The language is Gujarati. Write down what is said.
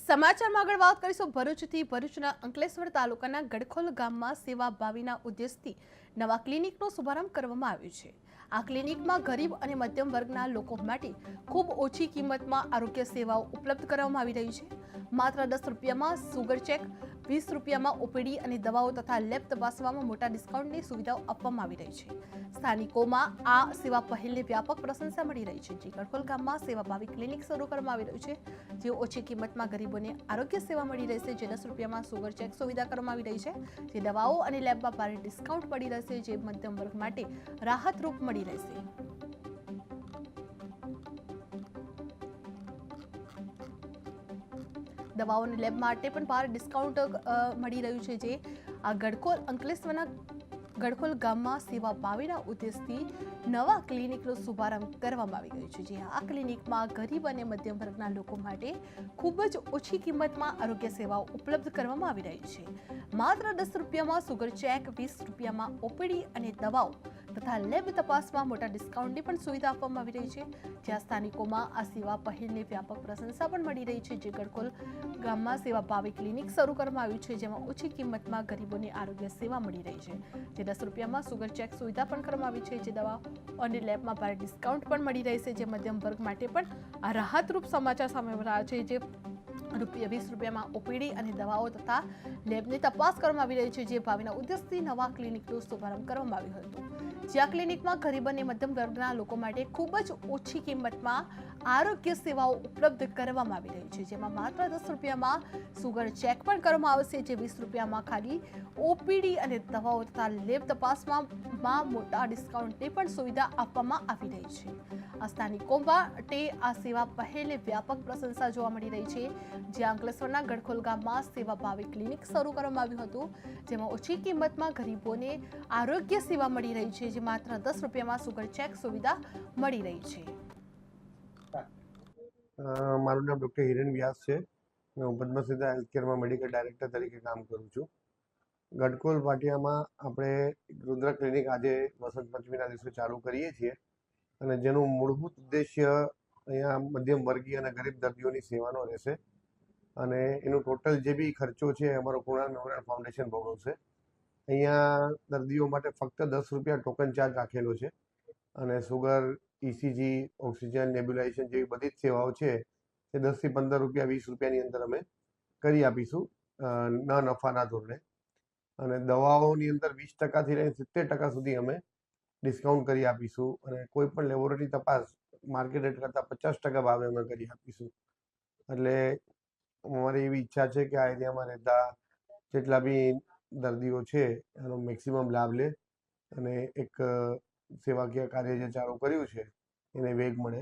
સમાચારમાં આગળ વાત કરીશું ભરૂચથી। ભરૂચના અંકલેશ્વર તાલુકાના ગડખોલ ગામમાં સેવાભાવીના ઉદ્દેશથી નવા ક્લિનિકનો શુભારંભ કરવામાં આવ્યો છે। આ ક્લિનિકમાં ગરીબ અને મધ્યમ વર્ગના લોકો માટે ખૂબ ઓછી કિંમતમાં આરોગ્ય સેવાઓ ઉપલબ્ધ કરવામાં આવી રહી છે। માત્ર 10 રૂપિયામાં સુગર ચેક, 20 રૂપિયામાં ઓપીડી અને દવાઓ તથા લેબ તપાસવામાં મોટા ડિસ્કાઉન્ટની સુવિધાઓ આપવામાં આવી રહી છે। સ્થાનિકોમાં આ સેવા પહેલને વ્યાપક પ્રશંસા મળી રહી છે। જે ગડખોલ ગામમાં સેવાભાવી ક્લિનિક શરૂ કરવામાં આવી રહ્યું છે, જે ઓછી કિંમતમાં ગરીબોને આરોગ્ય સેવા મળી રહેશે। જે 10 રૂપિયામાં સુગર ચેક સુવિધા કરવામાં આવી રહી છે, જે દવાઓ અને લેબમાં ભારે ડિસ્કાઉન્ટ મળી રહેશે, જે મધ્યમ વર્ગ માટે રાહતરૂપ મળી રહેશે। દવાઓ અને લેબ માટે પણ ભારે ડિસ્કાઉન્ટ મળી રહ્યું છે। જે આ ગડખોલ અંકલેશ્વરના ગડખોલ ગામમાં સેવાભાવીના ઉદ્દેશથી નવા ક્લિનિકનો શુભારંભ કરવામાં આવી ગયો છે। જે આ ક્લિનિકમાં ગરીબ અને મધ્યમ વર્ગના લોકો માટે ખૂબ જ ઓછી કિંમતમાં આરોગ્ય સેવાઓ ઉપલબ્ધ કરવામાં આવી રહી છે। માત્ર 10 રૂપિયામાં સુગર ચેક, 20 રૂપિયામાં ઓપીડી અને દવાઓ તથા લેબ તપાસમાં મોટા ડિસ્કાઉન્ટની પણ સુવિધા આપવામાં આવી રહી છે। જ્યાં સ્થાનિકોમાં આ સેવા પહેલને વ્યાપક પ્રશંસા પણ મળી રહી છે। જે ગડખોલ ગામમાં સેવાભાવી ક્લિનિક શરૂ કરવામાં આવ્યું છે, જેમાં ઓછી કિંમતમાં ગરીબોને આરોગ્ય સેવા મળી રહી છે। જે 10 રૂપિયામાં સુગર ચેક સુવિધા પણ કરવામાં આવી છે, જે દવા અને લેબમાં ભારે ડિસ્કાઉન્ટ પણ મળી રહેશે, જે મધ્યમ વર્ગ માટે પણ આ રાહતરૂપ સમાચાર સામે રહ્યા છે। જે 20 રૂપિયામાં ઓપીડી અને દવાઓ તથા લેબની તપાસ કરવામાં આવી રહી છે। જે ભાવિના ઉદ્દેશથી નવા ક્લિનિકનો શુભારંભ કરવામાં આવ્યો હતો। જ્યાં ક્લિનિકમાં ગરીબ અને મધ્યમ વર્ગના લોકો માટે ખૂબ જ ઓછી કિંમતમાં આરોગ્ય સેવાઓ ઉપલબ્ધ કરવામાં આવી રહી છે। જેમાં માત્ર 10 રૂપિયામાં સુગર ચેક પણ કરવામાં આવશે, જે 20 રૂપિયામાં ખાલી ઓપીડી અને દવાઓ તથા લેબ તપાસમાં મોટા ડિસ્કાઉન્ટની પણ સુવિધા આપવામાં આવી રહી છે। આ સ્થાનિકો માટે આ સેવા પહેલને વ્યાપક પ્રશંસા જોવા મળી રહી છે। જ્યાં અંકલેશ્વરના ગડખોલ ગામમાં સેવાભાવી ક્લિનિક શરૂ કરવામાં આવ્યું હતું, જેમાં ઓછી કિંમતમાં ગરીબોને આરોગ્ય સેવા મળી રહી છે, જે માત્ર 10 રૂપિયામાં સુગર ચેક સુવિધા મળી રહી છે। મારું નામ ડૉક્ટર હિરેન વ્યાસ છે। હું પદ્મસિદ્ધા હેલ્થકેરમાં મેડિકલ ડાયરેક્ટર તરીકે કામ કરું છું। ગડખોલ પાટિયામાં આપણે રુદ્ર ક્લિનિક આજે વસંત પંચમીના દિવસે ચાલુ કરીએ છીએ, અને જેનું મૂળભૂત ઉદ્દેશ્ય અહીંયા મધ્યમ વર્ગીય અને ગરીબ દર્દીઓની સેવાનો રહેશે। અને એનું ટોટલ જે બી ખર્ચો છે અમારો કૃણાલ મેમોરિયલ ફાઉન્ડેશન ભોગવશે। અહીંયા દર્દીઓ માટે ફક્ત 10 રૂપિયા ટોકન ચાર્જ રાખેલો છે, અને સુગર, ઇસીજી, ઓક્સિજન, નેબ્યુલાઇઝેશન જેવી બધી જ સેવાઓ છે એ 10 થી 15 રૂપિયા, 20 રૂપિયાની અંદર અમે કરી આપીશું, ન નફાના ધોરણે। અને દવાઓની અંદર 20% લઈને 70% સુધી અમે ડિસ્કાઉન્ટ કરી આપીશું, અને કોઈ પણ લેબોરેટરી તપાસ માર્કેટ રેટ કરતાં 50% ભાવે અમે કરી આપીશું। એટલે અમારી એવી ઈચ્છા છે કે આ એરિયામાં રહેતા જેટલા બી દર્દીઓ છે એનો મેક્સિમમ લાભ લે, અને એક સેવાકીય કાર્ય જે ચાલુ કર્યું છે એને વેગ મળે।